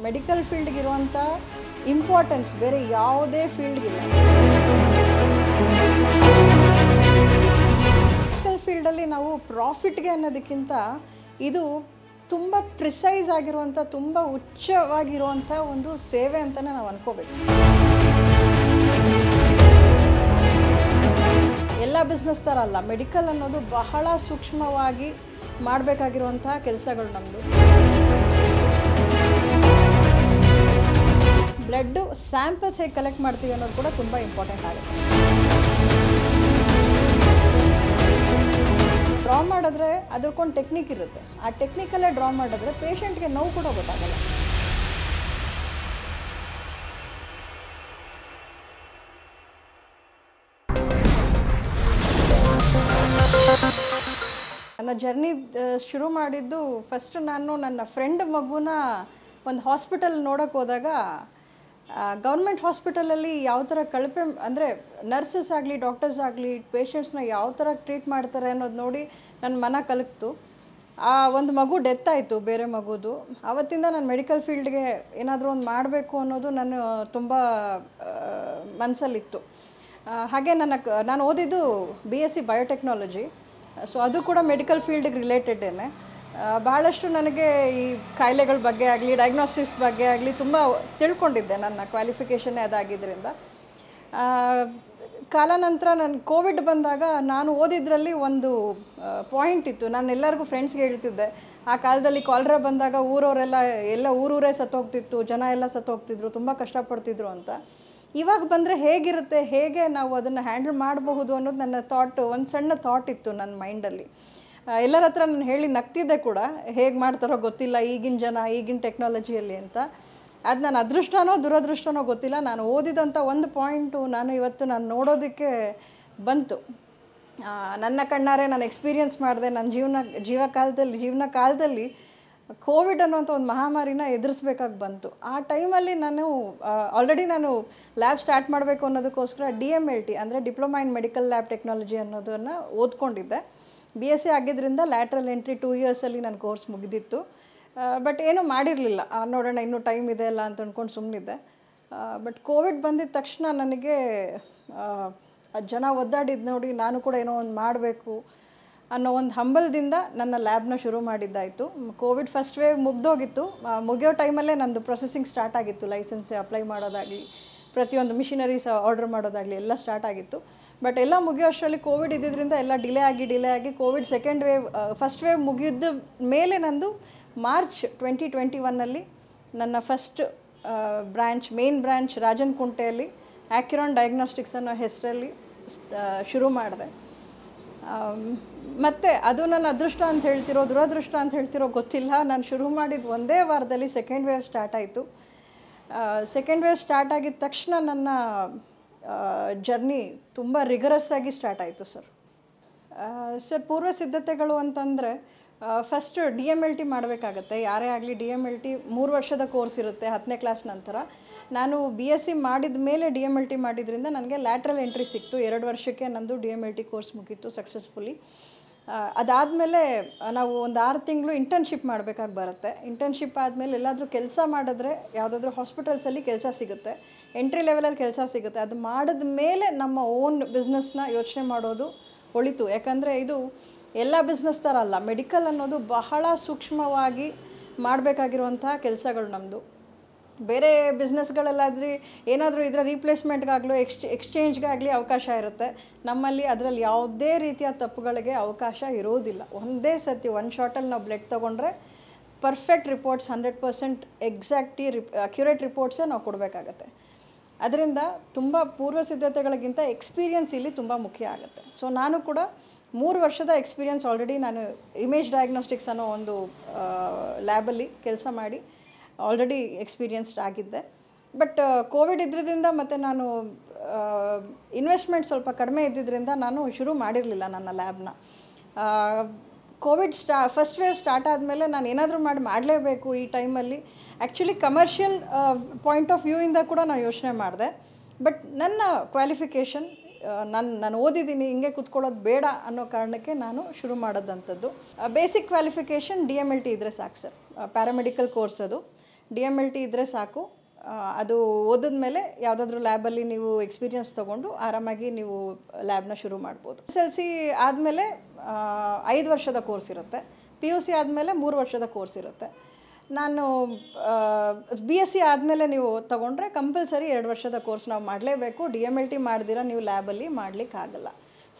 Medical ಫೀಲ್ಡ್ಗೆ ಇರುವಂಥ importance ಬೇರೆ ಯಾವುದೇ ಫೀಲ್ಡ್ಗಿಲ್ಲ. ಮೆಡಿಕಲ್ ಫೀಲ್ಡಲ್ಲಿ ನಾವು ಪ್ರಾಫಿಟ್ಗೆ ಅನ್ನೋದಕ್ಕಿಂತ ಇದು ತುಂಬ ಪ್ರಿಸೈಸ್ ಆಗಿರುವಂಥ, ತುಂಬ ಉಚ್ಚವಾಗಿರುವಂಥ ಒಂದು ಸೇವೆ ಅಂತಲೇ ನಾವು ಅಂದ್ಕೋಬೇಕು. ಎಲ್ಲ ಬಿಸ್ನೆಸ್ ಥರ ಅಲ್ಲ, ಮೆಡಿಕಲ್ ಅನ್ನೋದು ಬಹಳ ಸೂಕ್ಷ್ಮವಾಗಿ ಮಾಡಬೇಕಾಗಿರುವಂಥ ಕೆಲಸಗಳು ನಮ್ಮದು. ಬ್ಲಡ್ಡು ಸ್ಯಾಂಪಲ್ಸ್ ಹೇಗೆ ಕಲೆಕ್ಟ್ ಮಾಡ್ತೀವಿ ಅನ್ನೋದು ಕೂಡ ತುಂಬ ಇಂಪಾರ್ಟೆಂಟ್ ಆಗುತ್ತೆ. ಡ್ರಾ ಮಾಡಿದ್ರೆ ಅದಕ್ಕೊಂದು ಟೆಕ್ನಿಕ್ ಇರುತ್ತೆ. ಆ ಟೆಕ್ನಿಕಲ್ಲೇ ಡ್ರಾ ಮಾಡಿದ್ರೆ ಪೇಷಂಟ್ಗೆ ನೋವು ಕೂಡ ಗೊತ್ತಾಗಲ್ಲ. ನನ್ನ ಜರ್ನಿ ಶುರು ಮಾಡಿದ್ದು ಫಸ್ಟು ನಾನು ನನ್ನ ಫ್ರೆಂಡ್ ಮಗುನ ಒಂದು ಹಾಸ್ಪಿಟಲ್ ನೋಡೋಕ್ಕೆ ಹೋದಾಗ ಗೌರ್ಮೆಂಟ್ ಹಾಸ್ಪಿಟಲಲ್ಲಿ ಯಾವ ಥರ ಕಳಪೆ ಅಂದರೆ ನರ್ಸಸ್ ಆಗಲಿ ಡಾಕ್ಟರ್ಸ್ ಆಗಲಿ ಪೇಷಂಟ್ಸ್ನ ಯಾವ ಥರ ಟ್ರೀಟ್ ಮಾಡ್ತಾರೆ ಅನ್ನೋದು ನೋಡಿ ನನ್ನ ಮನ ಕಲಕ್ತು. ಆ ಒಂದು ಮಗು ಡೆತ್ ಆಯಿತು, ಬೇರೆ ಮಗುದು. ಆವತ್ತಿಂದ ನಾನು ಮೆಡಿಕಲ್ ಫೀಲ್ಡ್ಗೆ ಏನಾದರೂ ಒಂದು ಮಾಡಬೇಕು ಅನ್ನೋದು ನಾನು ತುಂಬ ಮನಸ್ಸಲ್ಲಿತ್ತು. ಹಾಗೆ ನಾನು ಓದಿದ್ದು BSc ಬಯೋಟೆಕ್ನಾಲಜಿ. ಸೊ ಅದು ಕೂಡ ಮೆಡಿಕಲ್ ಫೀಲ್ಡಿಗೆ ರಿಲೇಟೆಡೇನೆ. ಭಾಳಷ್ಟು ನನಗೆ ಈ ಕಾಯಿಲೆಗಳ ಬಗ್ಗೆ ಆಗಲಿ ಡಯಾಗ್ನೋಸಿಸ್ ಬಗ್ಗೆ ಆಗಲಿ ತುಂಬ ತಿಳ್ಕೊಂಡಿದ್ದೆ. ನನ್ನ ಕ್ವಾಲಿಫಿಕೇಷನ್ನೇ ಅದಾಗಿದ್ದರಿಂದ ಕಾಲಾನಂತರ ನನ್ನ ಕೋವಿಡ್ ಬಂದಾಗ ನಾನು ಓದಿದ್ರಲ್ಲಿ ಒಂದು ಪಾಯಿಂಟ್ ಇತ್ತು. ನಾನು ಎಲ್ಲರಿಗೂ ಫ್ರೆಂಡ್ಸ್ಗೆ ಹೇಳ್ತಿದ್ದೆ, ಆ ಕಾಲದಲ್ಲಿ ಕಾಲರಾ ಬಂದಾಗ ಊರವರೆಲ್ಲ ಊರೂರೇ ಸತ್ತೋಗ್ತಿತ್ತು, ಜನ ಎಲ್ಲ ಸತ್ತೋಗ್ತಿದ್ರು, ತುಂಬ ಕಷ್ಟಪಡ್ತಿದ್ರು ಅಂತ. ಇವಾಗ ಬಂದರೆ ಹೇಗಿರುತ್ತೆ, ಹೇಗೆ ನಾವು ಅದನ್ನು ಹ್ಯಾಂಡಲ್ ಮಾಡಬಹುದು ಅನ್ನೋದು ನನ್ನ ಒಂದು ಸಣ್ಣ ಥಾಟ್ ಇತ್ತು ನನ್ನ ಮೈಂಡಲ್ಲಿ. ಎಲ್ಲರ ಹತ್ರ ನಾನು ಹೇಳಿ ನಗ್ತಿದ್ದೆ ಕೂಡ, ಹೇಗೆ ಮಾಡ್ತಾರೋ ಗೊತ್ತಿಲ್ಲ ಈಗಿನ ಜನ, ಈಗಿನ ಟೆಕ್ನಾಲಜಿಯಲ್ಲಿ ಅಂತ. ಅದು ನನ್ನ ಅದೃಷ್ಟನೋ ದುರದೃಷ್ಟನೋ ಗೊತ್ತಿಲ್ಲ, ನಾನು ಓದಿದಂಥ ಒಂದು ಪಾಯಿಂಟು ನಾನು ನೋಡೋದಕ್ಕೆ ಬಂತು. ನನ್ನ ಕಣ್ಣಾರೆ ನಾನು ಎಕ್ಸ್ಪೀರಿಯನ್ಸ್ ಮಾಡಿದೆ. ನನ್ನ ಜೀವನ ಕಾಲದಲ್ಲಿ ಕೋವಿಡ್ ಅನ್ನೋಂಥ ಒಂದು ಮಹಾಮಾರಿನ ಎದುರಿಸ್ಬೇಕಾಗಿ ಬಂತು. ಆ ಟೈಮಲ್ಲಿ ಆಲ್ರೆಡಿ ನಾನು ಲ್ಯಾಬ್ ಸ್ಟಾರ್ಟ್ ಮಾಡಬೇಕು ಅನ್ನೋದಕ್ಕೋಸ್ಕರ DMLT ಅಂದರೆ diploma in medical lab technology ಅನ್ನೋದನ್ನು ಓದ್ಕೊಂಡಿದ್ದೆ. BSc ಆಗಿದ್ದರಿಂದ ಲ್ಯಾಟ್ರಲ್ ಎಂಟ್ರಿ 2 ಇಯರ್ಸಲ್ಲಿ ನನ್ನ ಕೋರ್ಸ್ ಮುಗಿದಿತ್ತು. ಬಟ್ ಏನೂ ಮಾಡಿರಲಿಲ್ಲ, ನೋಡೋಣ ಇನ್ನೂ ಟೈಮ್ ಇದೆ ಅಲ್ಲ ಅಂತ ಅಂದ್ಕೊಂಡು ಸುಮ್ಮನಿದ್ದೆ. ಬಟ್ ಕೋವಿಡ್ ಬಂದಿದ್ದ ತಕ್ಷಣ ನನಗೆ ಜನ ಒದ್ದಾಡಿದ್ದು ನೋಡಿ ನಾನು ಕೂಡ ಏನೋ ಒಂದು ಮಾಡಬೇಕು ಅನ್ನೋ ಒಂದು ಹಂಬಲದಿಂದ ನನ್ನ ಲ್ಯಾಬ್ನ ಶುರು ಮಾಡಿದ್ದಾಯಿತು. ಕೋವಿಡ್ ಫಸ್ಟ್ ವೇವ್ ಮುಗ್ದೋಗಿತ್ತು. ಮುಗಿಯೋ ಟೈಮಲ್ಲೇ ನಂದು ಪ್ರೊಸೆಸಿಂಗ್ ಸ್ಟಾರ್ಟ್ ಆಗಿತ್ತು. ಲೈಸೆನ್ಸ್ ಅಪ್ಲೈ ಮಾಡೋದಾಗಲಿ, ಪ್ರತಿಯೊಂದು ಮಿಷಿನರೀಸ್ ಆರ್ಡರ್ ಮಾಡೋದಾಗಲಿ ಎಲ್ಲ ಸ್ಟಾರ್ಟ್ ಆಗಿತ್ತು. ಬಟ್ ಎಲ್ಲ ಮುಗಿಯೋ ಅಷ್ಟರಲ್ಲಿ ಕೋವಿಡ್ ಇದ್ದಿದ್ದರಿಂದ ಎಲ್ಲ ಡಿಲೇ ಆಗಿ Covid second wave, first wave ಮುಗಿದ ಮೇಲೆ ನಂದು ಮಾರ್ಚ್ 2021ನಲ್ಲಿ ನನ್ನ ಫಸ್ಟ್ ಮೇನ್ ಬ್ರ್ಯಾಂಚ್ ರಾಜನಕುಂಟೆಯಲ್ಲಿ ಆಕ್ಯುರಾನ್ ಡಯಾಗ್ನೋಸ್ಟಿಕ್ಸ್ ಅನ್ನೋ ಹೆಸರಲ್ಲಿ ಶುರು ಮಾಡಿದೆ. ಮತ್ತು ಅದು ನನ್ನ ಅದೃಷ್ಟ ಅಂತ ಹೇಳ್ತಿರೋ ದುರದೃಷ್ಟ ಅಂತ ಹೇಳ್ತಿರೋ ಗೊತ್ತಿಲ್ಲ, ನಾನು ಶುರು ಮಾಡಿದ ಒಂದೇ ವಾರದಲ್ಲಿ ಸೆಕೆಂಡ್ ವೇವ್ ಸ್ಟಾರ್ಟ್ ಆಯಿತು. ಸೆಕೆಂಡ್ ವೇವ್ ಸ್ಟಾರ್ಟ್ ಆಗಿದ ತಕ್ಷಣ ನನ್ನ ಜರ್ನಿ ತುಂಬ ರಿಗರಸ್ ಆಗಿ ಸ್ಟಾರ್ಟ್ ಆಯಿತು ಸರ್. ಪೂರ್ವ ಸಿದ್ಧತೆಗಳು ಅಂತಂದರೆ ಫಸ್ಟ್ DMLT ಮಾಡಬೇಕಾಗತ್ತೆ. ಯಾರೇ ಆಗಲಿ DMLT 3 ವರ್ಷದ ಕೋರ್ಸ್ ಇರುತ್ತೆ 10ನೇ ಕ್ಲಾಸ್ ನಂತರ. ನಾನು BSc ಮಾಡಿದ ಮೇಲೆ DMLT ಮಾಡಿದ್ರಿಂದ ನನಗೆ ಲ್ಯಾಟ್ರಲ್ ಎಂಟ್ರಿ ಸಿಕ್ತು. 2 ವರ್ಷಕ್ಕೆ ನಂದು DMLT ಕೋರ್ಸ್ ಮುಗೀತು ಸಕ್ಸಸ್ಫುಲಿ. ಅದಾದಮೇಲೆ ನಾವು ಒಂದು 6 ತಿಂಗಳು ಇಂಟರ್ನ್ಶಿಪ್ ಮಾಡಬೇಕಾಗಿ ಬರುತ್ತೆ. ಇಂಟರ್ನ್ಶಿಪ್ ಆದಮೇಲೆ ಎಲ್ಲಾದರೂ ಕೆಲಸ ಮಾಡಿದ್ರೆ ಯಾವುದಾದ್ರೂ ಹಾಸ್ಪಿಟಲ್ಸಲ್ಲಿ ಕೆಲಸ ಸಿಗುತ್ತೆ, ಎಂಟ್ರಿ ಲೆವೆಲಲ್ಲಿ ಕೆಲಸ ಸಿಗುತ್ತೆ. ಅದು ಮಾಡಿದ ಮೇಲೆ ನಮ್ಮ ಓನ್ ಬಿಸ್ನೆಸ್ನ ಯೋಚನೆ ಮಾಡೋದು ಒಳಿತು. ಯಾಕಂದರೆ ಇದು ಎಲ್ಲ ಬಿಸ್ನೆಸ್ ಥರ ಅಲ್ಲ, ಮೆಡಿಕಲ್ ಅನ್ನೋದು ಬಹಳ ಸೂಕ್ಷ್ಮವಾಗಿ ಮಾಡಬೇಕಾಗಿರುವಂಥ ಕೆಲಸಗಳು ನಮ್ಮದು. ಬೇರೆ ಬಿಸ್ನೆಸ್ಗಳಲ್ಲಾದರೆ ಏನಾದರೂ ಇದರ ರೀಪ್ಲೇಸ್ಮೆಂಟ್ಗಾಗಲೂ ಎಕ್ಸ್ಚೇಂಜ್ಗಾಗಲಿ ಅವಕಾಶ ಇರುತ್ತೆ. ನಮ್ಮಲ್ಲಿ ಅದರಲ್ಲಿ ಯಾವುದೇ ರೀತಿಯ ತಪ್ಪುಗಳಿಗೆ ಅವಕಾಶ ಇರೋದಿಲ್ಲ. ಒಂದೇ ಸತಿ ಒಂದು ಶಾಟಲ್ಲಿ ನಾವು ಬ್ಲಡ್ ತೊಗೊಂಡ್ರೆ ಪರ್ಫೆಕ್ಟ್ ರಿಪೋರ್ಟ್ಸ್ 100% ಅಕ್ಯುರೇಟ್ ರಿಪೋರ್ಟ್ಸೇ ನಾವು ಕೊಡಬೇಕಾಗತ್ತೆ. ಅದರಿಂದ ತುಂಬ ಪೂರ್ವ ಸಿದ್ಧತೆಗಳಿಗಿಂತ ಎಕ್ಸ್ಪೀರಿಯನ್ಸ್ ಇಲ್ಲಿ ತುಂಬ ಮುಖ್ಯ ಆಗುತ್ತೆ. ಸೊ ನಾನು ಕೂಡ 3 ವರ್ಷದ ಎಕ್ಸ್ಪೀರಿಯನ್ಸ್ ಆಲ್ರೆಡಿ ನಾನು ಇಮೇಜ್ ಡಯಾಗ್ನೋಸ್ಟಿಕ್ಸ್ ಅನ್ನೋ ಒಂದು ಲ್ಯಾಬಲ್ಲಿ ಕೆಲಸ ಮಾಡಿ ಆಲ್ರೆಡಿ ಎಕ್ಸ್ಪೀರಿಯನ್ಸ್ಡ್ ಆಗಿದ್ದೆ. ಬಟ್ ಕೋವಿಡ್ ಇದ್ದಿದ್ದರಿಂದ ಮತ್ತು ನಾನು ಇನ್ವೆಸ್ಟ್ಮೆಂಟ್ ಸ್ವಲ್ಪ ಕಡಿಮೆ ಇದ್ದಿದ್ದರಿಂದ ನಾನು ಶುರು ಮಾಡಿರಲಿಲ್ಲ ನನ್ನ ಲ್ಯಾಬ್ನ. ಕೋವಿಡ್ ಫಸ್ಟ್ ವೇವ್ ಸ್ಟಾರ್ಟ್ ಆದಮೇಲೆ ನಾನು ಏನಾದರೂ ಮಾಡಲೇಬೇಕು ಈ ಟೈಮಲ್ಲಿ. ಆ್ಯಕ್ಚುಲಿ ಕಮರ್ಷಿಯಲ್ ಪಾಯಿಂಟ್ ಆಫ್ ವ್ಯೂಯಿಂದ ಕೂಡ ನಾನು ಯೋಚನೆ ಮಾಡಿದೆ. ಬಟ್ ನನ್ನ ಕ್ವಾಲಿಫಿಕೇಷನ್ ನಾನು ಓದಿದ್ದೀನಿ, ಹಿಂಗೆ ಕೂತ್ಕೊಳ್ಳೋದು ಬೇಡ ಅನ್ನೋ ಕಾರಣಕ್ಕೆ ನಾನು ಶುರು ಮಾಡೋದಂಥದ್ದು. ಬೇಸಿಕ್ ಕ್ವಾಲಿಫಿಕೇಷನ್ DMLT ಇದ್ದರೆ ಸಾಕು ಸರ್. ಪ್ಯಾರಾಮೆಡಿಕಲ್ ಕೋರ್ಸ್ ಅದು. DMLT ಇದ್ದರೆ ಸಾಕು. ಅದು ಓದಿದ ಮೇಲೆ ಯಾವುದಾದ್ರೂ ಲ್ಯಾಬಲ್ಲಿ ನೀವು ಎಕ್ಸ್ಪೀರಿಯನ್ಸ್ ತೊಗೊಂಡು ಆರಾಮಾಗಿ ನೀವು ಲ್ಯಾಬ್ನ ಶುರು ಮಾಡ್ಬೋದು. SSLC ಆದಮೇಲೆ 5 ವರ್ಷದ ಕೋರ್ಸ್ ಇರುತ್ತೆ. PUC ಆದಮೇಲೆ 3 ವರ್ಷದ ಕೋರ್ಸ್ ಇರುತ್ತೆ. ನಾನು BSc ಆದಮೇಲೆ ನೀವು ತೊಗೊಂಡ್ರೆ ಕಂಪಲ್ಸರಿ 2 ವರ್ಷದ ಕೋರ್ಸ್ ನಾವು ಮಾಡಲೇಬೇಕು. DMLT ಮಾಡ್ದಿರ ನೀವು ಲ್ಯಾಬಲ್ಲಿ ಮಾಡಲಿಕ್ಕಾಗಲ್ಲ,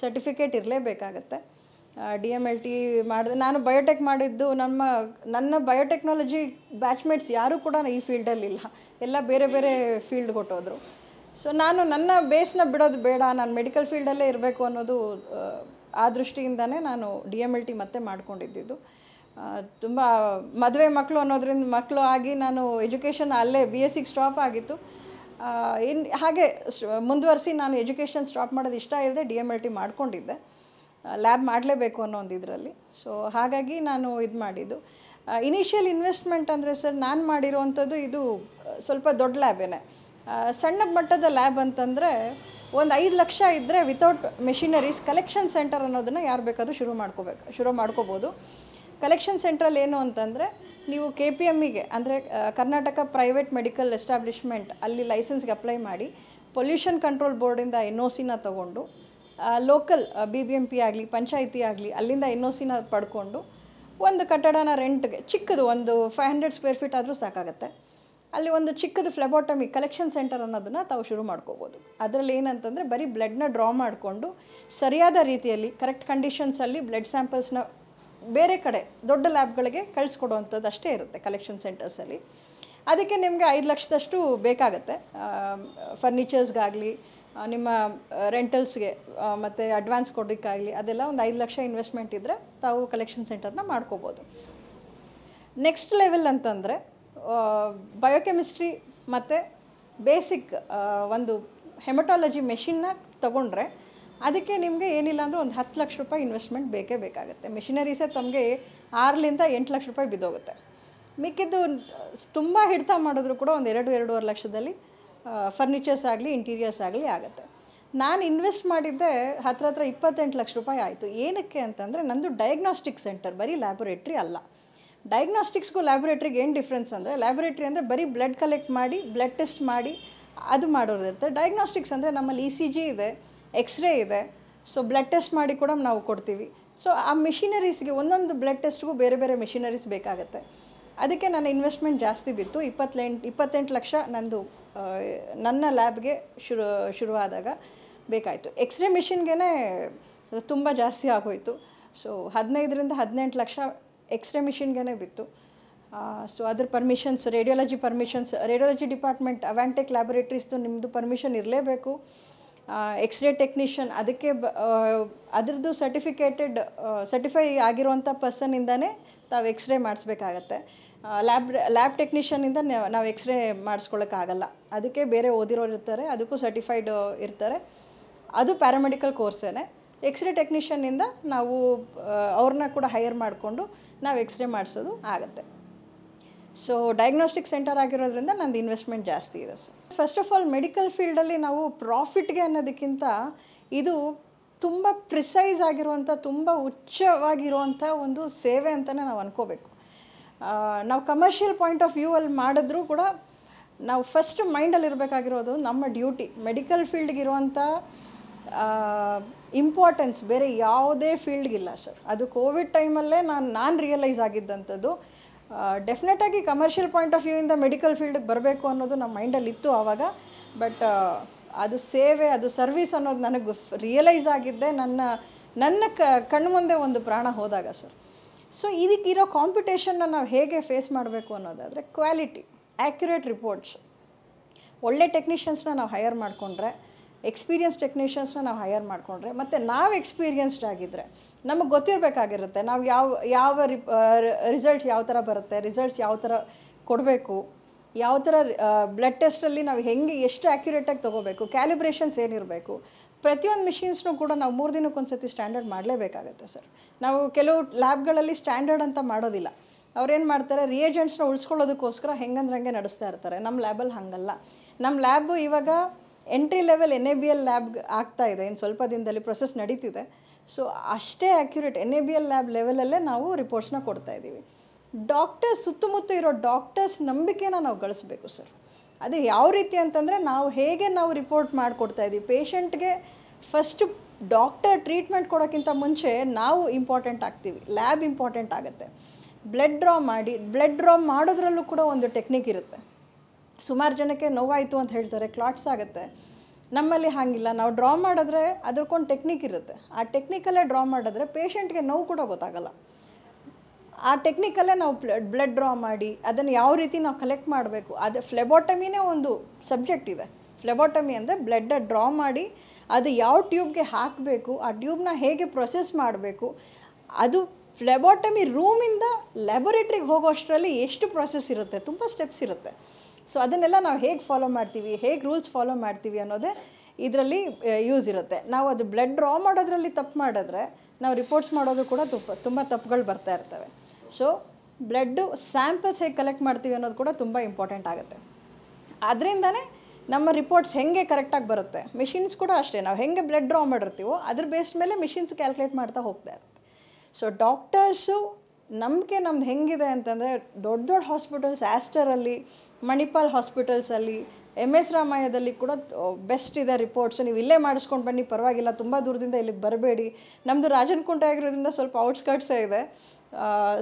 ಸರ್ಟಿಫಿಕೇಟ್ ಇರಲೇಬೇಕಾಗತ್ತೆ. DMLT ಮಾಡಿದೆ. ನಾನು ಬಯೋಟೆಕ್ ಮಾಡಿದ್ದು ನನ್ನ ಬಯೋಟೆಕ್ನಾಲಜಿ ಬ್ಯಾಚ್ಮೇಟ್ಸ್ ಯಾರೂ ಕೂಡ ಈ ಫೀಲ್ಡಲ್ಲಿಲ್ಲ, ಎಲ್ಲ ಬೇರೆ ಬೇರೆ ಫೀಲ್ಡ್ ಕೊಟ್ಟೋದ್ರು. ಸೊ ನಾನು ನನ್ನ ಬೇಸ್ನ ಬಿಡೋದು ಬೇಡ, ನಾನು ಮೆಡಿಕಲ್ ಫೀಲ್ಡಲ್ಲೇ ಇರಬೇಕು ಅನ್ನೋದು ಆ ದೃಷ್ಟಿಯಿಂದನೇ ನಾನು DMLT ಮತ್ತೆ ಮಾಡ್ಕೊಂಡಿದ್ದು. ತುಂಬ ಮದುವೆ ಮಕ್ಕಳು ಅನ್ನೋದ್ರಿಂದ ಮಕ್ಕಳು ಆಗಿ ನಾನು ಎಜುಕೇಷನ್ ಅಲ್ಲೇ BScಗೆ ಸ್ಟಾಪ್ ಆಗಿತ್ತು. ಹಾಗೆ ಮುಂದುವರಿಸಿ ನಾನು ಎಜುಕೇಷನ್ ಸ್ಟಾಪ್ ಮಾಡೋದು ಇಷ್ಟ ಇಲ್ಲದೆ DMLT ಮಾಡ್ಕೊಂಡಿದ್ದೆ. ಲ್ಯಾಬ್ ಮಾಡಲೇಬೇಕು ಅನ್ನೋ ಒಂದು ಇದರಲ್ಲಿ. ಸೊ ಹಾಗಾಗಿ ನಾನು ಇದು ಮಾಡಿದ್ದು. ಇನಿಷಿಯಲ್ ಇನ್ವೆಸ್ಟ್ಮೆಂಟ್ ಅಂದರೆ ಸರ್, ನಾನು ಮಾಡಿರೋವಂಥದ್ದು ಇದು ಸ್ವಲ್ಪ ದೊಡ್ಡ ಲ್ಯಾಬೇನೆ. ಸಣ್ಣ ಮಟ್ಟದ ಲ್ಯಾಬ್ ಅಂತಂದರೆ ಒಂದು 5 ಲಕ್ಷ ಇದ್ದರೆ ವಿತೌಟ್ ಮೆಷಿನರೀಸ್ ಕಲೆಕ್ಷನ್ ಸೆಂಟರ್ ಅನ್ನೋದನ್ನು ಯಾರು ಬೇಕಾದರೂ ಶುರು ಮಾಡ್ಕೋಬೋದು. ಕಲೆಕ್ಷನ್ ಸೆಂಟ್ರಲ್ಲಿ ಏನು ಅಂತಂದರೆ, ನೀವು KPMEಗೆ ಅಂದರೆ ಕರ್ನಾಟಕ ಪ್ರೈವೇಟ್ ಮೆಡಿಕಲ್ ಎಸ್ಟಾಬ್ಲಿಷ್ಮೆಂಟ್ ಅಲ್ಲಿ ಲೈಸೆನ್ಸ್ಗೆ ಅಪ್ಲೈ ಮಾಡಿ ಪೊಲ್ಯೂಷನ್ ಕಂಟ್ರೋಲ್ ಬೋರ್ಡಿಂದ NOCನ ತೊಗೊಂಡು, ಲೋಕಲ್ BBMP ಆಗಲಿ ಪಂಚಾಯಿತಿ ಆಗಲಿ ಅಲ್ಲಿಂದ NOCನ ಪಡ್ಕೊಂಡು ಒಂದು ಕಟ್ಟಡನ ರೆಂಟ್ಗೆ ಚಿಕ್ಕದು ಒಂದು 500 ಸ್ಕ್ವೇರ್ ಫೀಟ್ ಆದರೂ ಸಾಕಾಗುತ್ತೆ, ಅಲ್ಲಿ ಒಂದು ಚಿಕ್ಕದು ಫ್ಲೆಬೋಟಮಿ ಕಲೆಕ್ಷನ್ ಸೆಂಟರ್ ಅನ್ನೋದನ್ನು ತಾವು ಶುರು ಮಾಡ್ಕೋಬೋದು. ಅದರಲ್ಲಿ ಏನಂತಂದರೆ ಬರೀ ಬ್ಲಡ್ನ ಡ್ರಾ ಮಾಡಿಕೊಂಡು ಸರಿಯಾದ ರೀತಿಯಲ್ಲಿ ಕರೆಕ್ಟ್ ಕಂಡೀಷನ್ಸಲ್ಲಿ ಬ್ಲಡ್ ಸ್ಯಾಂಪಲ್ಸ್ನ ಬೇರೆ ಕಡೆ ದೊಡ್ಡ ಲ್ಯಾಬ್ಗಳಿಗೆ ಕಳಿಸ್ಕೊಡುವಂಥದ್ದು ಅಷ್ಟೇ ಇರುತ್ತೆ ಕಲೆಕ್ಷನ್ ಸೆಂಟರ್ಸಲ್ಲಿ. ಅದಕ್ಕೆ ನಿಮಗೆ 5 ಲಕ್ಷದಷ್ಟು ಬೇಕಾಗುತ್ತೆ. ಫರ್ನಿಚರ್ಸ್ಗಾಗಲಿ ನಿಮ್ಮ ರೆಂಟಲ್ಸ್ಗೆ ಮತ್ತು ಅಡ್ವಾನ್ಸ್ ಕೊಡೋಕ್ಕಾಗಲಿ ಅದೆಲ್ಲ ಒಂದು 5 ಲಕ್ಷ ಇನ್ವೆಸ್ಟ್ಮೆಂಟ್ ಇದ್ದರೆ ತಾವು ಕಲೆಕ್ಷನ್ ಸೆಂಟರ್ನ ಮಾಡ್ಕೋಬೋದು. ನೆಕ್ಸ್ಟ್ ಲೆವೆಲ್ ಅಂತಂದರೆ ಬಯೋಕೆಮಿಸ್ಟ್ರಿ ಮತ್ತು ಬೇಸಿಕ್ ಒಂದು ಹೆಮಟಾಲಜಿ ಮೆಷಿನ್ನ ತೊಗೊಂಡ್ರೆ ಅದಕ್ಕೆ ನಿಮಗೆ ಏನಿಲ್ಲ ಅಂದರೆ ಒಂದು 10 ಲಕ್ಷ ರೂಪಾಯಿ ಇನ್ವೆಸ್ಟ್ಮೆಂಟ್ ಬೇಕಾಗುತ್ತೆ. ಮೆಷಿನರೀಸೇ ತಮಗೆ 6ರಿಂದ 8 ಲಕ್ಷ ರೂಪಾಯಿ ಬಿದ್ದೋಗುತ್ತೆ. ಮಿಕ್ಕಿದ್ದು ತುಂಬ ಹಿಡಿತ ಮಾಡಿದ್ರು ಕೂಡ ಒಂದು 2-2.5 ಲಕ್ಷದಲ್ಲಿ ಫರ್ನಿಚರ್ಸ್ ಆಗಲಿ ಇಂಟೀರಿಯರ್ಸ್ ಆಗಲಿ ಆಗುತ್ತೆ. ನಾನು ಇನ್ವೆಸ್ಟ್ ಮಾಡಿದ್ದೆ ಹತ್ರ 28 ಲಕ್ಷ ರೂಪಾಯಿ ಆಯಿತು. ಏನಕ್ಕೆ ಅಂತಂದರೆ ನಂದು ಡಯಾಗ್ನಾಸ್ಟಿಕ್ ಸೆಂಟರ್, ಬರೀ ಲ್ಯಾಬೊರೇಟ್ರಿ ಅಲ್ಲ. ಡಯಾಗ್ನಾಸ್ಟಿಕ್ಸ್ಗೂ ಲ್ಯಾಬೊರೇಟ್ರಿಗೆ ಏನು ಡಿಫ್ರೆನ್ಸ್ ಅಂದರೆ, ಲ್ಯಾಬೊರೇಟ್ರಿ ಅಂದರೆ ಬರೀ ಬ್ಲಡ್ ಕಲೆಕ್ಟ್ ಮಾಡಿ ಬ್ಲಡ್ ಟೆಸ್ಟ್ ಮಾಡಿ ಅದು ಮಾಡೋದಿರುತ್ತೆ. ಡಯಾಗ್ನಾಸ್ಟಿಕ್ಸ್ ಅಂದರೆ ನಮ್ಮಲ್ಲಿ ECG ಇದೆ, ಎಕ್ಸ್ರೇ ಇದೆ. ಸೊ ಬ್ಲಡ್ ಟೆಸ್ಟ್ ಮಾಡಿ ಕೂಡ ನಾವು ಕೊಡ್ತೀವಿ. ಸೊ ಆ ಮಿಷಿನರೀಸ್ಗೆ ಒಂದೊಂದು ಬ್ಲಡ್ ಟೆಸ್ಟ್ಗೂ ಬೇರೆ ಬೇರೆ ಮಿಷಿನರೀಸ್ ಬೇಕಾಗುತ್ತೆ. ಅದಕ್ಕೆ ನನ್ನ ಇನ್ವೆಸ್ಟ್ಮೆಂಟ್ ಜಾಸ್ತಿ ಬಿತ್ತು. 28 ಲಕ್ಷ ನಂದು ನನ್ನ ಲ್ಯಾಬ್ಗೆ ಶುರುವಾದಾಗ ಬೇಕಾಯಿತು. ಎಕ್ಸ್ರೇ ಮಿಷಿನ್ಗೆ ತುಂಬ ಜಾಸ್ತಿ ಆಗೋಯಿತು. ಸೊ 15ರಿಂದ 18 ಲಕ್ಷ ಎಕ್ಸ್ರೇ ಮಿಷಿನ್ಗೆ ಬಿತ್ತು. ಸೊ ಅದ್ರ ಪರ್ಮಿಷನ್ಸ್, ರೇಡಿಯಾಲಜಿ ಡಿಪಾರ್ಟ್ಮೆಂಟ್ ಅವಾಂಟೆಕ್ ಲ್ಯಾಬೊರೇಟ್ರೀಸ್ದು ನಿಮ್ಮದು ಪರ್ಮಿಷನ್ ಇರಲೇಬೇಕು. ಎಕ್ಸ್ರೇ ಟೆಕ್ನಿಷಿಯನ್ ಅದಕ್ಕೆ ಅದರದ್ದು ಸರ್ಟಿಫೈ ಆಗಿರುವಂಥ ಪರ್ಸನ್ನಿಂದನೇ ತಾವು ಎಕ್ಸ್ರೇ ಮಾಡಿಸ್ಬೇಕಾಗತ್ತೆ. ಲ್ಯಾಬ್ ಟೆಕ್ನಿಷಿಯನಿಂದ ನಾವು ಎಕ್ಸ್ರೇ ಮಾಡಿಸ್ಕೊಳ್ಳೋಕ್ಕಾಗಲ್ಲ. ಅದಕ್ಕೆ ಬೇರೆ ಓದಿರೋರು ಇರ್ತಾರೆ, ಅದಕ್ಕೂ ಸರ್ಟಿಫೈಡ್ ಇರ್ತಾರೆ. ಅದು ಪ್ಯಾರಾಮೆಡಿಕಲ್ ಕೋರ್ಸೇನೆ. ಎಕ್ಸ್ರೇ ಟೆಕ್ನಿಷಿಯನ್ನಿಂದ ನಾವು ಅವ್ರನ್ನ ಕೂಡ ಹೈಯರ್ ಮಾಡಿಕೊಂಡು ನಾವು ಎಕ್ಸ್ರೇ ಮಾಡಿಸೋದು ಆಗುತ್ತೆ. ಸೊ ಡಯಾಗ್ನೋಸ್ಟಿಕ್ ಸೆಂಟರ್ ಆಗಿರೋದ್ರಿಂದ ನಂದು ಇನ್ವೆಸ್ಟ್ಮೆಂಟ್ ಜಾಸ್ತಿ ಇದೆ sir. First of all medical ಫೀಲ್ಡಲ್ಲಿ ನಾವು ಪ್ರಾಫಿಟ್ಗೆ ಅನ್ನೋದಕ್ಕಿಂತ ಇದು ತುಂಬ ಪ್ರಿಸೈಸ್ ಆಗಿರುವಂಥ, ತುಂಬ ಉಚ್ಚವಾಗಿರುವಂಥ ಒಂದು ಸೇವೆ ಅಂತಲೇ ನಾವು ಅಂದ್ಕೋಬೇಕು. ನಾವು ಕಮರ್ಷಿಯಲ್ ಪಾಯಿಂಟ್ ಆಫ್ ವ್ಯೂ ಅಲ್ಲಿ ಮಾಡಿದ್ರೂ ಕೂಡ ನಾವು ಫಸ್ಟ್ ಮೈಂಡಲ್ಲಿ ಇರಬೇಕಾಗಿರೋದು ನಮ್ಮ ಡ್ಯೂಟಿ. ಮೆಡಿಕಲ್ ಫೀಲ್ಡ್ಗಿರುವಂಥ ಇಂಪಾರ್ಟೆನ್ಸ್ ಬೇರೆ ಯಾವುದೇ ಫೀಲ್ಡ್ಗಿಲ್ಲ ಸರ್. ಅದು ಕೋವಿಡ್ ಟೈಮಲ್ಲೇ ನಾನು ರಿಯಲೈಸ್ ಆಗಿದ್ದಂಥದ್ದು. ಡೆಫಿನೆಟಾಗಿ ಕಮರ್ಷಿಯಲ್ ಪಾಯಿಂಟ್ ಆಫ್ ವ್ಯೂಯಿಂದ ಮೆಡಿಕಲ್ ಫೀಲ್ಡಿಗೆ ಬರಬೇಕು ಅನ್ನೋದು ನಮ್ಮ ಮೈಂಡಲ್ಲಿ ಇತ್ತು ಆವಾಗ. ಬಟ್ ಅದು ಸೇವೆ, ಅದು ಸರ್ವಿಸ್ ಅನ್ನೋದು ನನಗೆ ರಿಯಲೈಸ್ ಆಗಿದ್ದೆ ನನ್ನ ಕಣ್ಣು ಮುಂದೆ ಒಂದು ಪ್ರಾಣ ಹೋದಾಗ ಸರ್. ಸೊ ಇದಕ್ಕಿರೋ ಕಾಂಪಿಟೇಷನ್ನ ನಾವು ಹೇಗೆ ಫೇಸ್ ಮಾಡಬೇಕು ಅನ್ನೋದಾದರೆ ಕ್ವಾಲಿಟಿ, ಆ್ಯಕ್ಯುರೇಟ್ ರಿಪೋರ್ಟ್ಸ್, ಒಳ್ಳೆ ಟೆಕ್ನಿಷಿಯನ್ಸ್ನ ನಾವು ಹೈಯರ್ ಮಾಡಿಕೊಂಡ್ರೆ, ಎಕ್ಸ್ಪೀರಿಯನ್ಸ್ ಟೆಕ್ನಿಷಿಯನ್ಸ್ನ ನಾವು ಹೈಯರ್ ಮಾಡಿಕೊಂಡ್ರೆ, ಮತ್ತು ನಾವು ಎಕ್ಸ್ಪೀರಿಯನ್ಸ್ಡ್ ಆಗಿದ್ದರೆ ನಮಗೆ ಗೊತ್ತಿರಬೇಕಾಗಿರುತ್ತೆ ನಾವು ಯಾವ ರಿಸಲ್ಟ್ ಯಾವ ಥರ ಬರುತ್ತೆ, ರಿಸಲ್ಟ್ಸ್ ಯಾವ ಥರ ಕೊಡಬೇಕು, ಯಾವ ಥರ ಬ್ಲಡ್ ಟೆಸ್ಟಲ್ಲಿ ನಾವು ಎಷ್ಟು ಆ್ಯಕ್ಯುರೇಟಾಗಿ ತೊಗೋಬೇಕು, ಕ್ಯಾಲಿಬ್ರೇಷನ್ಸ್ ಏನಿರಬೇಕು. ಪ್ರತಿಯೊಂದು ಮಿಷಿನ್ಸ್ನೂ ಕೂಡ ನಾವು 3 ದಿನಕ್ಕೊಂದು ಸತಿ ಸ್ಟ್ಯಾಂಡರ್ಡ್ ಮಾಡಲೇಬೇಕಾಗತ್ತೆ ಸರ್. ನಾವು ಕೆಲವು ಲ್ಯಾಬ್ಗಳಲ್ಲಿ ಸ್ಟ್ಯಾಂಡರ್ಡ್ ಅಂತ ಮಾಡೋದಿಲ್ಲ. ಅವ್ರೇನು ಮಾಡ್ತಾರೆ, ರಿಯೇಜೆಂಟ್ಸ್ನ ಉಳಿಸ್ಕೊಳ್ಳೋದಕ್ಕೋಸ್ಕರ ಹೆಂಗಂದ್ರಂಗೆ ನಡೆಸ್ತಾ ಇರ್ತಾರೆ. ನಮ್ಮ ಲ್ಯಾಬಲ್ಲಿ ಹಾಗಲ್ಲ. ನಮ್ಮ ಲ್ಯಾಬು ಇವಾಗ ಎಂಟ್ರಿ ಲೆವೆಲ್ NABL ಲ್ಯಾಬ್ ಆಗ್ತಾಯಿದೆ, ಇನ್ನು ಸ್ವಲ್ಪ ದಿನದಲ್ಲಿ ಪ್ರೊಸೆಸ್ ನಡೀತಿದೆ. ಸೊ ಅಷ್ಟೇ ಆ್ಯಕ್ಯುರೇಟ್ NABL ಲ್ಯಾಬ್ ಲೆವೆಲಲ್ಲೇ ನಾವು ರಿಪೋರ್ಟ್ಸ್ನ ಕೊಡ್ತಾಯಿದ್ದೀವಿ. ಡಾಕ್ಟರ್ಸ್ ಸುತ್ತಮುತ್ತ ಇರೋ ಡಾಕ್ಟರ್ಸ್ ನಂಬಿಕೆನ ನಾವು ಗಳಿಸ್ಬೇಕು ಸರ್. ಅದು ಯಾವ ರೀತಿ ಅಂತಂದರೆ ನಾವು ಹೇಗೆ ನಾವು ರಿಪೋರ್ಟ್ ಮಾಡಿಕೊಡ್ತಾ ಇದ್ದೀವಿ ಪೇಷಂಟ್ಗೆ. ಫಸ್ಟು ಡಾಕ್ಟರ್ ಟ್ರೀಟ್ಮೆಂಟ್ ಕೊಡೋಕ್ಕಿಂತ ಮುಂಚೆ ನಾವು ಇಂಪಾರ್ಟೆಂಟ್ ಆಗ್ತೀವಿ, ಲ್ಯಾಬ್ ಇಂಪಾರ್ಟೆಂಟ್ ಆಗುತ್ತೆ. ಬ್ಲಡ್ ಡ್ರಾ ಮಾಡೋದ್ರಲ್ಲೂ ಕೂಡ ಒಂದು ಟೆಕ್ನಿಕ್ ಇರುತ್ತೆ. ಸುಮಾರು ಜನಕ್ಕೆ ನೋವಾಯಿತು ಅಂತ ಹೇಳ್ತಾರೆ, ಕ್ಲಾಟ್ಸ್ ಆಗುತ್ತೆ. ನಮ್ಮಲ್ಲಿ ಹಾಗಿಲ್ಲ, ನಾವು ಡ್ರಾ ಮಾಡಿದ್ರೆ ಅದಕ್ಕೊಂದು ಟೆಕ್ನಿಕ್ ಇರುತ್ತೆ. ಆ ಟೆಕ್ನಿಕಲ್ಲೇ ಡ್ರಾ ಮಾಡಿದ್ರೆ ಪೇಷಂಟ್ಗೆ ನೋವು ಕೂಡ ಗೊತ್ತಾಗಲ್ಲ. ಆ ಟೆಕ್ನಿಕಲ್ಲೇ ನಾವು ಬ್ಲಡ್ ಡ್ರಾ ಮಾಡಿ ಅದನ್ನು ಯಾವ ರೀತಿ ನಾವು ಕಲೆಕ್ಟ್ ಮಾಡಬೇಕು, ಅದು ಫ್ಲೆಬೋಟಮಿನೇ ಒಂದು ಸಬ್ಜೆಕ್ಟ್ ಇದೆ. ಫ್ಲೆಬೋಟಮಿ ಅಂದರೆ ಬ್ಲಡ್ ಡ್ರಾ ಮಾಡಿ ಅದು ಯಾವ ಟ್ಯೂಬ್ಗೆ ಹಾಕಬೇಕು, ಆ ಟ್ಯೂಬ್ನ ಹೇಗೆ ಪ್ರೊಸೆಸ್ ಮಾಡಬೇಕು, ಅದು ಫ್ಲೆಬೋಟಮಿ ರೂಮಿಂದ ಲ್ಯಾಬೊರೇಟ್ರಿಗೆ ಹೋಗೋ ಅಷ್ಟರಲ್ಲಿ ಎಷ್ಟು ಪ್ರೊಸೆಸ್ ಇರುತ್ತೆ, ತುಂಬ ಸ್ಟೆಪ್ಸ್ ಇರುತ್ತೆ. ಸೊ ಅದನ್ನೆಲ್ಲ ನಾವು ಹೇಗೆ ಫಾಲೋ ಮಾಡ್ತೀವಿ, ಹೇಗೆ ರೂಲ್ಸ್ ಫಾಲೋ ಮಾಡ್ತೀವಿ ಅನ್ನೋದೇ ಇದರಲ್ಲಿ ಯೂಸ್ ಇರುತ್ತೆ. ನಾವು ಅದು ಬ್ಲಡ್ ಡ್ರಾ ಮಾಡೋದ್ರಲ್ಲಿ ತಪ್ಪು ಮಾಡಿದ್ರೆ ನಾವು ರಿಪೋರ್ಟ್ಸ್ ಮಾಡೋದು ಕೂಡ ತುಂಬ ತಪ್ಪುಗಳು ಬರ್ತಾ ಇರ್ತವೆ. ಸೊ ಬ್ಲಡ್ಡು ಸ್ಯಾಂಪಲ್ಸ್ ಹೇಗೆ ಕಲೆಕ್ಟ್ ಮಾಡ್ತೀವಿ ಅನ್ನೋದು ಕೂಡ ತುಂಬ ಇಂಪಾರ್ಟೆಂಟ್ ಆಗುತ್ತೆ. ಅದರಿಂದನೇ ನಮ್ಮ ರಿಪೋರ್ಟ್ಸ್ ಹೇಗೆ ಕರೆಕ್ಟಾಗಿ ಬರುತ್ತೆ. ಮಿಷಿನ್ಸ್ ಕೂಡ ಅಷ್ಟೇ, ನಾವು ಹೇಗೆ ಬ್ಲಡ್ ಡ್ರಾ ಮಾಡಿರ್ತೀವೋ ಅದ್ರ ಬೇಸ್ ಮೇಲೆ ಮಿಷಿನ್ಸ್ ಕ್ಯಾಲ್ಕುಲೇಟ್ ಮಾಡ್ತಾ ಹೋಗ್ತಾ ಇರುತ್ತೆ. ಸೊ ಡಾಕ್ಟರ್ಸು ನಂಬಿಕೆ ನಮ್ದು ಹೆಂಗಿದೆ ಅಂತಂದರೆ, ದೊಡ್ಡ ದೊಡ್ಡ ಹಾಸ್ಪಿಟಲ್ಸ್ ಆಸ್ಟರಲ್ಲಿ, ಮಣಿಪಾಲ್ ಹಾಸ್ಪಿಟಲ್ಸಲ್ಲಿ, MS ರಾಮಯ್ಯದಲ್ಲಿ ಕೂಡ ಬೆಸ್ಟ್ ಇದೆ ರಿಪೋರ್ಟ್ಸು. ನೀವು ಇಲ್ಲೇ ಮಾಡಿಸ್ಕೊಂಡು ಬನ್ನಿ, ಪರವಾಗಿಲ್ಲ, ತುಂಬ ದೂರದಿಂದ ಇಲ್ಲಿಗೆ ಬರಬೇಡಿ. ನಮ್ಮದು ರಾಜನಕುಂಟೆ ಆಗಿರೋದ್ರಿಂದ ಸ್ವಲ್ಪ ಔಟ್ಸ್ಕರ್ಟ್ಸೇ ಇದೆ.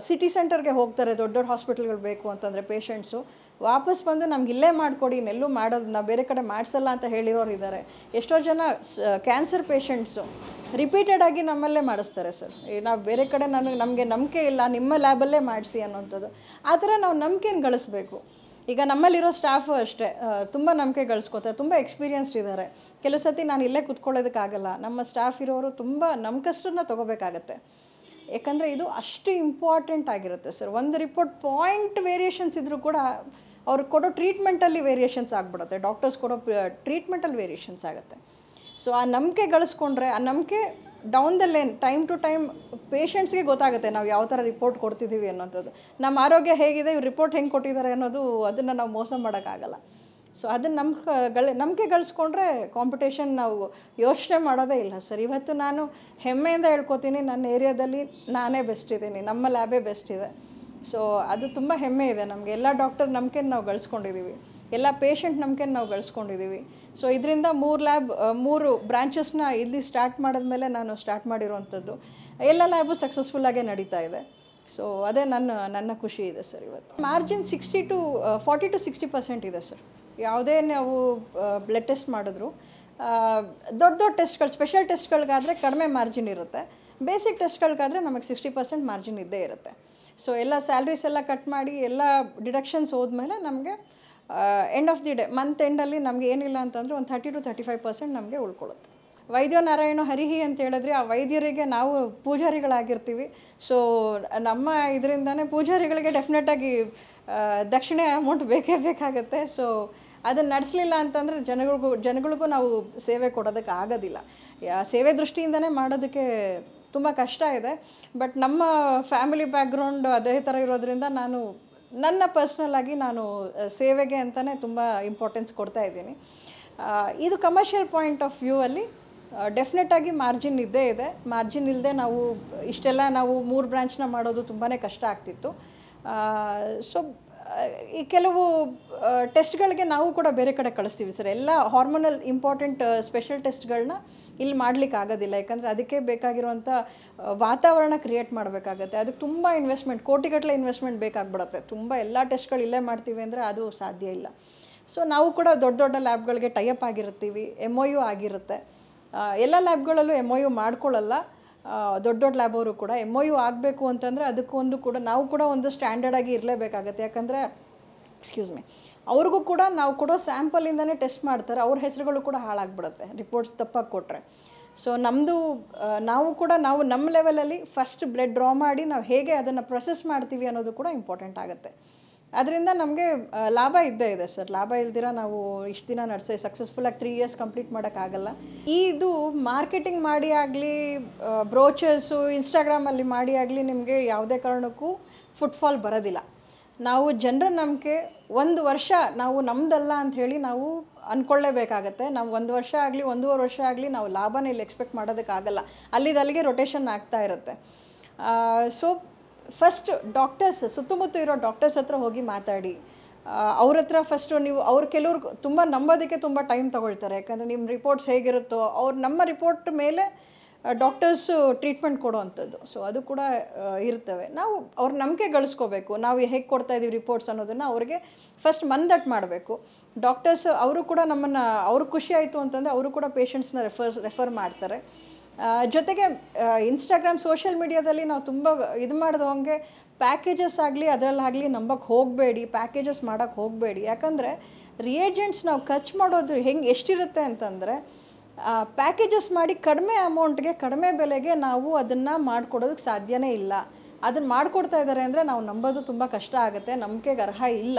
ಸಿಟಿ ಸೆಂಟರ್ಗೆ ಹೋಗ್ತಾರೆ ದೊಡ್ಡ ದೊಡ್ಡ ಹಾಸ್ಪಿಟಲ್ಗಳು ಬೇಕು ಅಂತಂದರೆ ಪೇಷಂಟ್ಸು. ವಾಪಸ್ ಬಂದು ನಮ್ಗೆ ಇಲ್ಲೇ ಮಾಡಿಕೊಡಿ, ಇನ್ನೆಲ್ಲೂ ಮಾಡೋದು, ನಾವು ಬೇರೆ ಕಡೆ ಮಾಡಿಸಲ್ಲ ಅಂತ ಹೇಳಿರೋರು ಇದ್ದಾರೆ. ಎಷ್ಟೋ ಜನ ಕ್ಯಾನ್ಸರ್ ಪೇಷಂಟ್ಸು ರಿಪೀಟೆಡಾಗಿ ನಮ್ಮಲ್ಲೇ ಮಾಡಿಸ್ತಾರೆ ಸರ್. ನಾವು ಬೇರೆ ಕಡೆ ನಮಗೆ ನಂಬಿಕೆ ಇಲ್ಲ, ನಿಮ್ಮ ಲ್ಯಾಬಲ್ಲೇ ಮಾಡಿಸಿ ಅನ್ನೋಂಥದ್ದು. ಆ ಥರ ನಾವು ನಂಬಿಕೆನ ಗಳಿಸ್ಬೇಕು. ಈಗ ನಮ್ಮಲ್ಲಿರೋ ಸ್ಟಾಫು ಅಷ್ಟೇ ತುಂಬ ನಂಬಿಕೆ ಗಳಿಸ್ಕೋತಾರೆ, ತುಂಬ ಎಕ್ಸ್ಪೀರಿಯನ್ಸ್ಡ್ ಇದ್ದಾರೆ. ಕೆಲವು ಸತಿ ನಾನು ಇಲ್ಲೇ ಕೂತ್ಕೊಳ್ಳೋದಕ್ಕಾಗಲ್ಲ, ನಮ್ಮ ಸ್ಟಾಫ್ ಇರೋರು ತುಂಬ ನಂಬಿಕಷ್ಟನ್ನ ತೊಗೋಬೇಕಾಗತ್ತೆ. ಯಾಕಂದರೆ ಇದು ಅಷ್ಟು ಇಂಪಾರ್ಟೆಂಟ್ ಆಗಿರುತ್ತೆ ಸರ್. ಒಂದು ರಿಪೋರ್ಟ್ ಪಾಯಿಂಟ್ ವೇರಿಯೇಷನ್ಸ್ ಇದ್ದರೂ ಕೂಡ ಅವ್ರು ಕೊಡೋ ಟ್ರೀಟ್ಮೆಂಟಲ್ಲಿ ವೇರಿಯೇಷನ್ಸ್ ಆಗಿಬಿಡುತ್ತೆ, ಡಾಕ್ಟರ್ಸ್ ಕೊಡೋ ಟ್ರೀಟ್ಮೆಂಟಲ್ಲಿ ವೇರಿಯೇಷನ್ಸ್ ಆಗುತ್ತೆ. ಸೊ ಆ ನಂಬಿಕೆ ಗಳಿಸ್ಕೊಂಡ್ರೆ, ಆ ನಂಬಿಕೆ down the lane time to time ಪೇಷಂಟ್ಸ್ಗೆ ಗೊತ್ತಾಗುತ್ತೆ ನಾವು ಯಾವ ಥರ ರಿಪೋರ್ಟ್ ಕೊಡ್ತಿದ್ದೀವಿ ಅನ್ನೋಂಥದ್ದು. ನಮ್ಮ ಆರೋಗ್ಯ ಹೇಗಿದೆ, ಇವ್ರು ರಿಪೋರ್ಟ್ ಹೆಂಗೆ ಕೊಟ್ಟಿದ್ದಾರೆ ಅನ್ನೋದು ಅದನ್ನು ನಾವು ಮೋಸ ಮಾಡೋಕ್ಕಾಗಲ್ಲ. ಸೊ ಅದನ್ನು ನಂಬಿಕೆ ಗಳಿಸ್ಕೊಂಡ್ರೆ ಕಾಂಪಿಟೇಷನ್ ನಾವು ಯೋಚನೆ ಮಾಡೋದೇ ಇಲ್ಲ ಸರ್. ಇವತ್ತು ನಾನು ಹೆಮ್ಮೆಯಿಂದ ಹೇಳ್ಕೊತೀನಿ, ನನ್ನ ಏರಿಯಾದಲ್ಲಿ ನಾನೇ ಬೆಸ್ಟ್ ಇದ್ದೀನಿ, ನಮ್ಮ ಲ್ಯಾಬೇ ಬೆಸ್ಟ್ ಇದೆ. ಸೊ ಅದು ತುಂಬ ಹೆಮ್ಮೆ ಇದೆ ನಮಗೆ. ಎಲ್ಲ ಡಾಕ್ಟರ್ ನಂಬಿಕೆನ ನಾವು ಗಳಿಸ್ಕೊಂಡಿದ್ದೀವಿ, ಎಲ್ಲ ಪೇಷಂಟ್ ನಂಬಿಕೆನ ನಾವು ಗಳಿಸ್ಕೊಂಡಿದ್ದೀವಿ. ಸೊ ಇದರಿಂದ 3 ಬ್ರಾಂಚಸ್ನ ಇಲ್ಲಿ ಸ್ಟಾರ್ಟ್ ಮಾಡಿದ್ಮೇಲೆ ನಾನು ಸ್ಟಾರ್ಟ್ ಮಾಡಿರೋವಂಥದ್ದು. ಎಲ್ಲ ಲ್ಯಾಬು ಸಕ್ಸಸ್ಫುಲ್ಲಾಗೇ ನಡೀತಾ ಇದೆ. ಸೊ ಅದೇ ನನ್ನ ಖುಷಿ ಇದೆ ಸರ್. ಇವತ್ತು ಮಾರ್ಜಿನ್ 40 to 60% ಇದೆ ಸರ್. ಯಾವುದೇ ನಾವು ಬ್ಲಡ್ ಟೆಸ್ಟ್ ಮಾಡಿದ್ರು, ದೊಡ್ಡ ಟೆಸ್ಟ್ಗಳು, ಸ್ಪೆಷಲ್ ಟೆಸ್ಟ್ಗಳಿಗಾದರೆ ಕಡಿಮೆ ಮಾರ್ಜಿನ್ ಇರುತ್ತೆ. ಬೇಸಿಕ್ ಟೆಸ್ಟ್ಗಳಿಗಾದರೆ ನಮಗೆ 60% ಮಾರ್ಜಿನ್ ಇದ್ದೇ ಇರುತ್ತೆ. ಸೊ ಎಲ್ಲ ಸ್ಯಾಲ್ರೀಸ್ ಎಲ್ಲ ಕಟ್ ಮಾಡಿ ಎಲ್ಲ ಡಿಡಕ್ಷನ್ಸ್ ಹೋದ್ಮೇಲೆ ನಮಗೆ end of the day, month ಎಂಡಲ್ಲಿ ನಮಗೆ ಏನಿಲ್ಲ ಅಂತಂದರೆ ಒಂದು 30 to 35% ನಮಗೆ ಉಳ್ಕೊಳ್ಳುತ್ತೆ. ವೈದ್ಯೋ ನಾರಾಯಣ ಹರಿಹಿ ಅಂತ ಹೇಳಿದ್ರೆ ಆ ವೈದ್ಯರಿಗೆ ನಾವು ಪೂಜಾರಿಗಳಾಗಿರ್ತೀವಿ. ಸೊ ನಮ್ಮ ಇದರಿಂದನೇ ಪೂಜಾರಿಗಳಿಗೆ ಡೆಫಿನೆಟಾಗಿ ದಕ್ಷಿಣೆ ಅಮೌಂಟ್ ಬೇಕೇ ಬೇಕಾಗುತ್ತೆ. ಸೊ ಅದನ್ನು ನಡೆಸಲಿಲ್ಲ ಅಂತಂದರೆ ಜನಗಳಿಗೂ ನಾವು ಸೇವೆ ಕೊಡೋದಕ್ಕೆ ಆಗೋದಿಲ್ಲ. ಸೇವೆ ದೃಷ್ಟಿಯಿಂದನೇ ಮಾಡೋದಕ್ಕೆ ತುಂಬ ಕಷ್ಟ ಇದೆ. ಬಟ್ ನಮ್ಮ ಫ್ಯಾಮಿಲಿ ಬ್ಯಾಕ್ಗ್ರೌಂಡ್ ಅದೇ ಥರ ಇರೋದ್ರಿಂದ ನನ್ನ ಪರ್ಸ್ನಲ್ಲಾಗಿ ನಾನು ಸೇವೆಗೆ ಅಂತಲೇ ತುಂಬ ಇಂಪಾರ್ಟೆನ್ಸ್ ಕೊಡ್ತಾ ಇದ್ದೀನಿ. ಇದು ಕಮರ್ಷಿಯಲ್ ಪಾಯಿಂಟ್ ಆಫ್ ವ್ಯೂ ಅಲ್ಲಿ ಡೆಫಿನೆಟಾಗಿ ಮಾರ್ಜಿನ್ ಇದ್ದೇ ಇದೆ. ಮಾರ್ಜಿನ್ ಇಲ್ಲದೆ ಇಷ್ಟೆಲ್ಲ ನಾವು 3 ಬ್ರಾಂಚ್ನ ಮಾಡೋದು ತುಂಬಾ ಕಷ್ಟ ಆಗ್ತಿತ್ತು. ಸೊ ಈ ಕೆಲವು ಟೆಸ್ಟ್ಗಳಿಗೆ ನಾವು ಕೂಡ ಬೇರೆ ಕಡೆ ಕಳಿಸ್ತೀವಿ ಸರ್. ಎಲ್ಲ ಹಾರ್ಮೋನಲ್ ಇಂಪಾರ್ಟೆಂಟ್ ಸ್ಪೆಷಲ್ ಟೆಸ್ಟ್ಗಳನ್ನ ಇಲ್ಲಿ ಮಾಡಲಿಕ್ಕೆ ಆಗೋದಿಲ್ಲ. ಯಾಕಂದರೆ ಅದಕ್ಕೆ ಬೇಕಾಗಿರುವಂಥ ವಾತಾವರಣ ಕ್ರಿಯೇಟ್ ಮಾಡಬೇಕಾಗತ್ತೆ. ಅದಕ್ಕೆ ತುಂಬ ಇನ್ವೆಸ್ಟ್ಮೆಂಟ್, ಕೋಟಿಗಟ್ಟಲೆ ಇನ್ವೆಸ್ಟ್ಮೆಂಟ್ ಬೇಕಾಗ್ಬಿಡುತ್ತೆ. ತುಂಬ ಎಲ್ಲ ಟೆಸ್ಟ್ಗಳು ಇಲ್ಲೇ ಮಾಡ್ತೀವಿ ಅಂದರೆ ಅದು ಸಾಧ್ಯ ಇಲ್ಲ. ಸೊ ನಾವು ಕೂಡ ದೊಡ್ಡ ಲ್ಯಾಬ್ಗಳಿಗೆ ಟೈಅಪ್ ಆಗಿರ್ತೀವಿ, MOU ಆಗಿರುತ್ತೆ. ಎಲ್ಲ ಲ್ಯಾಬ್ಗಳಲ್ಲೂ MOU ಮಾಡ್ಕೊಳ್ಳಲ್ಲ. ದೊಡ್ಡ ಲ್ಯಾಬ್ ಅವರು ಕೂಡ MOU ಆಗಬೇಕು ಅಂತಂದರೆ ಅದಕ್ಕೊಂದು ಕೂಡ ನಾವು ಕೂಡ ಒಂದು ಸ್ಟ್ಯಾಂಡರ್ಡಾಗಿ ಇರಲೇಬೇಕಾಗತ್ತೆ. ಯಾಕಂದರೆ ಅವ್ರಿಗೂ ಕೂಡ ನಾವು ಕೊಡೋ ಸ್ಯಾಂಪಲಿಂದನೇ ಟೆಸ್ಟ್ ಮಾಡ್ತಾರೆ, ಅವ್ರ ಹೆಸರುಗಳು ಕೂಡ ಹಾಳಾಗ್ಬಿಡುತ್ತೆ ರಿಪೋರ್ಟ್ಸ್ ತಪ್ಪಾಗಿ ಕೊಟ್ಟರೆ. ಸೊ ನಾವು ನಮ್ಮ ಲೆವೆಲಲ್ಲಿ ಫಸ್ಟ್ ಬ್ಲಡ್ ಡ್ರಾ ಮಾಡಿ ನಾವು ಹೇಗೆ ಅದನ್ನು ಪ್ರೊಸೆಸ್ ಮಾಡ್ತೀವಿ ಅನ್ನೋದು ಕೂಡ ಇಂಪಾರ್ಟೆಂಟ್ ಆಗುತ್ತೆ. ಅದರಿಂದ ನಮಗೆ ಲಾಭ ಇದ್ದೇ ಇದೆ ಸರ್. ಲಾಭ ಇಲ್ದಿರ ನಾವು ಇಷ್ಟು ದಿನ ಸಕ್ಸಸ್ಫುಲ್ಲಾಗಿ 3 years ಕಂಪ್ಲೀಟ್ ಮಾಡೋಕ್ಕಾಗಲ್ಲ. ಇದು ಮಾರ್ಕೆಟಿಂಗ್ ಮಾಡಿ ಆಗಲಿ, ಬ್ರೋಚರ್ಸು ಇನ್ಸ್ಟಾಗ್ರಾಮಲ್ಲಿ ಮಾಡಿ ಆಗಲಿ ನಿಮಗೆ ಯಾವುದೇ ಕಾರಣಕ್ಕೂ ಫುಟ್ಫಾಲ್ ಬರೋದಿಲ್ಲ. ನಾವು ಜನರ ನಂಬಿಕೆ 1 ವರ್ಷ ನಾವು ನಮ್ಮದಲ್ಲ ಅಂಥೇಳಿ ನಾವು ಅಂದ್ಕೊಳ್ಳೇಬೇಕಾಗತ್ತೆ. ನಾವು 1 ವರ್ಷ ಆಗಲಿ 1.5 ವರ್ಷ ಆಗಲಿ ನಾವು ಲಾಭನ ಇಲ್ಲಿ ಎಕ್ಸ್ಪೆಕ್ಟ್ ಮಾಡೋದಕ್ಕಾಗಲ್ಲ. ಅಲ್ಲಿಗೆ ರೊಟೇಷನ್ ಆಗ್ತಾ ಇರುತ್ತೆ. ಸೊ ಫಸ್ಟ್ ಡಾಕ್ಟರ್ಸ್ ಸುತ್ತಮುತ್ತ ಇರೋ ಡಾಕ್ಟರ್ಸ್ ಹತ್ರ ಹೋಗಿ ಮಾತಾಡಿ. ಅವ್ರ ಹತ್ರ ಫಸ್ಟು ನೀವು ಕೆಲವ್ರು ತುಂಬ ನಂಬೋದಕ್ಕೆ ತುಂಬ ಟೈಮ್ ತೊಗೊಳ್ತಾರೆ. ಯಾಕಂದರೆ ನಿಮ್ಮ ರಿಪೋರ್ಟ್ಸ್ ಹೇಗಿರುತ್ತೋ ನಮ್ಮ ರಿಪೋರ್ಟ್ ಮೇಲೆ ಡಾಕ್ಟರ್ಸು ಟ್ರೀಟ್ಮೆಂಟ್ ಕೊಡೋವಂಥದ್ದು. ಸೊ ಅದು ಕೂಡ ಇರ್ತವೆ. ನಾವು ಅವ್ರ ನಂಬಿಕೆ ಗಳಿಸ್ಕೋಬೇಕು. ನಾವು ಹೇಗೆ ಕೊಡ್ತಾಯಿದ್ದೀವಿ ರಿಪೋರ್ಟ್ಸ್ ಅನ್ನೋದನ್ನು ಅವ್ರಿಗೆ ಫಸ್ಟ್ ಮಂದಟ್ಟು ಮಾಡಬೇಕು. ಡಾಕ್ಟರ್ಸ್ ಅವರು ಕೂಡ ನಮ್ಮನ್ನು ಅವ್ರಿಗೆ ಖುಷಿ ಆಯಿತು ಅಂತಂದರೆ ಅವರು ಕೂಡ ಪೇಷಂಟ್ಸ್ನ ರೆಫರ್ ಮಾಡ್ತಾರೆ. ಜೊತೆಗೆ ಇನ್ಸ್ಟಾಗ್ರಾಮ್ ಸೋಷಿಯಲ್ ಮೀಡಿಯಾದಲ್ಲಿ ನಾವು ತುಂಬ ಇದು ಮಾಡಿದವಂಗೆ ಪ್ಯಾಕೇಜಸ್ ಆಗಲಿ ಅದರಲ್ಲಾಗಲಿ ನಂಬಕ್ಕೆ ಹೋಗಬೇಡಿ, ಪ್ಯಾಕೇಜಸ್ ಮಾಡೋಕ್ಕೆ ಹೋಗಬೇಡಿ. ಯಾಕಂದರೆ ರಿಯೇಜೆಂಟ್ಸ್ ನಾವು ಖರ್ಚು ಮಾಡೋದು ಎಷ್ಟಿರುತ್ತೆ ಅಂತಂದರೆ ಪ್ಯಾಕೇಜಸ್ ಮಾಡಿ ಕಡಿಮೆ ಅಮೌಂಟ್ಗೆ ಕಡಿಮೆ ಬೆಲೆಗೆ ನಾವು ಅದನ್ನು ಮಾಡಿಕೊಡೋದಕ್ಕೆ ಸಾಧ್ಯನೇ ಇಲ್ಲ. ಅದನ್ನು ಮಾಡಿಕೊಡ್ತಾ ಇದ್ದಾರೆ ಅಂದರೆ ನಾವು ನಂಬೋದು ತುಂಬ ಕಷ್ಟ ಆಗುತ್ತೆ, ನಂಬಿಕೆಗೆ ಅರ್ಹ ಇಲ್ಲ.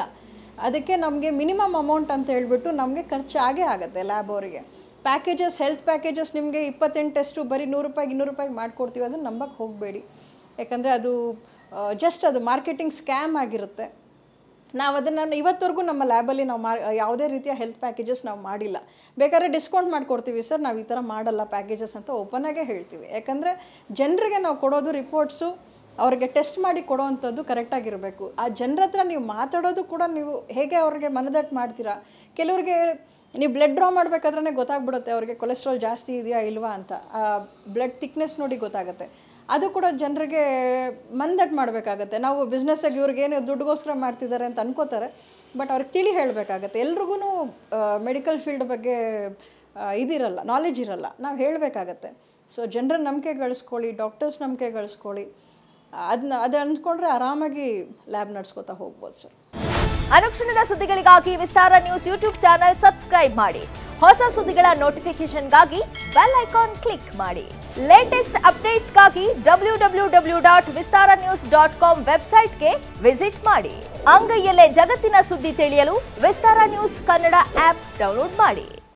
ಅದಕ್ಕೆ ನಮಗೆ ಮಿನಿಮಮ್ ಅಮೌಂಟ್ ಅಂತ ಹೇಳ್ಬಿಟ್ಟು ನಮಗೆ ಖರ್ಚಾಗೇ ಆಗುತ್ತೆ ಲ್ಯಾಬ್ ಅವರಿಗೆ. ಪ್ಯಾಕೇಜಸ್ ಹೆಲ್ತ್ ಪ್ಯಾಕೇಜಸ್ ನಿಮಗೆ 28 ಟೆಸ್ಟು ಬರೀ 100 ರೂಪಾಯಿ 200 ರೂಪಾಯಿಗೆ ಮಾಡಿಕೊಡ್ತೀವಿ, ಅದನ್ನು ನಂಬಕ್ಕೆ ಹೋಗಬೇಡಿ. ಯಾಕಂದರೆ ಅದು ಜಸ್ಟ್ ಅದು ಮಾರ್ಕೆಟಿಂಗ್ ಸ್ಕ್ಯಾಮ್ ಆಗಿರುತ್ತೆ. ನಾವು ಅದನ್ನು ಇವತ್ತವರೆಗೂ ನಮ್ಮ ಲ್ಯಾಬಲ್ಲಿ ನಾವು ಯಾವುದೇ ರೀತಿಯ ಹೆಲ್ತ್ ಪ್ಯಾಕೇಜಸ್ ನಾವು ಮಾಡಿಲ್ಲ. ಬೇಕಾದ್ರೆ ಡಿಸ್ಕೌಂಟ್ ಮಾಡಿಕೊಡ್ತೀವಿ ಸರ್, ನಾವು ಈ ಥರ ಮಾಡಲ್ಲ ಪ್ಯಾಕೇಜಸ್ ಅಂತ ಓಪನಾಗೇ ಹೇಳ್ತೀವಿ. ಯಾಕಂದರೆ ಜನರಿಗೆ ನಾವು ಕೊಡೋದು ರಿಪೋರ್ಟ್ಸು ಅವ್ರಿಗೆ ಟೆಸ್ಟ್ ಮಾಡಿ ಕೊಡೋವಂಥದ್ದು ಕರೆಕ್ಟಾಗಿರಬೇಕು. ಆ ಜನರ ಹತ್ರ ನೀವು ಮಾತಾಡೋದು ಕೂಡ ನೀವು ಹೇಗೆ ಅವ್ರಿಗೆ ಮನದಟ್ಟು ಮಾಡ್ತೀರಾ. ಕೆಲವ್ರಿಗೆ ನೀವು ಬ್ಲಡ್ ಡ್ರಾ ಮಾಡಬೇಕಾದ್ರೆ ಗೊತ್ತಾಗ್ಬಿಡುತ್ತೆ ಅವ್ರಿಗೆ ಕೊಲೆಸ್ಟ್ರಾಲ್ ಜಾಸ್ತಿ ಇದೆಯಾ ಇಲ್ವಾ ಅಂತ. ಬ್ಲಡ್ ಥಿಕ್ನೆಸ್ ನೋಡಿ ಗೊತ್ತಾಗುತ್ತೆ. ಅದು ಕೂಡ ಜನರಿಗೆ ಮಂದಟ್ಟು ಮಾಡಬೇಕಾಗತ್ತೆ. ನಾವು ಬಿಸ್ನೆಸ್ಸಾಗಿ ಇವ್ರಿಗೇನು ದುಡ್ಡುಗೋಸ್ಕರ ಮಾಡ್ತಿದ್ದಾರೆ ಅಂತ ಅನ್ಕೋತಾರೆ, ಬಟ್ ಅವ್ರಿಗೆ ತಿಳಿ ಹೇಳಬೇಕಾಗತ್ತೆ. ಎಲ್ರಿಗೂ ಮೆಡಿಕಲ್ ಫೀಲ್ಡ್ ಬಗ್ಗೆ ಇದಿರಲ್ಲ, ನಾಲೆಜ್ ಇರಲ್ಲ, ನಾವು ಹೇಳಬೇಕಾಗತ್ತೆ. ಸೊ ಜನರ ನಂಬಿಕೆ ಗಳಿಸ್ಕೊಳ್ಳಿ, ಡಾಕ್ಟರ್ಸ್ ನಂಬಿಕೆ ಗಳಿಸ್ಕೊಳ್ಳಿ. ಅದು ಅಂದ್ಕೊಂಡ್ರೆ ಆರಾಮಾಗಿ ಲ್ಯಾಬ್ ನಡೆಸ್ಕೊತಾ ಹೋಗ್ಬೋದು ಸರ್. ಅನುಕ್ಷಣದ ಸುದ್ದಿಗಳಿಗಾಗಿ ವಿಸ್ತಾರ ನ್ಯೂಸ್ ಯೂಟ್ಯೂಬ್ ಚಾನೆಲ್ ಸಬ್ಸ್ಕ್ರೈಬ್ ಮಾಡಿ. ಹೊಸ ಸುದ್ದಿಗಳ ನೋಟಿಫಿಕೇಶನ್ಗಾಗಿ ಬೆಲ್ ಐಕಾನ್ ಕ್ಲಿಕ್ ಮಾಡಿ. ಲೇಟೆಸ್ಟ್ ಅಪ್ಡೇಟ್ಸ್ಗಾಗಿ www.vistaranews.com ವೆಬ್ಸೈಟ್ಗೆ ವಿಸಿಟ್ ಮಾಡಿ. ಅಂಗೈಯಲ್ಲೇ ಜಗತ್ತಿನ ಸುದ್ದಿ ತಿಳಿಯಲು ವಿಸ್ತಾರ ನ್ಯೂಸ್ ಕನ್ನಡ ಆಪ್ ಡೌನ್ಲೋಡ್ ಮಾಡಿ.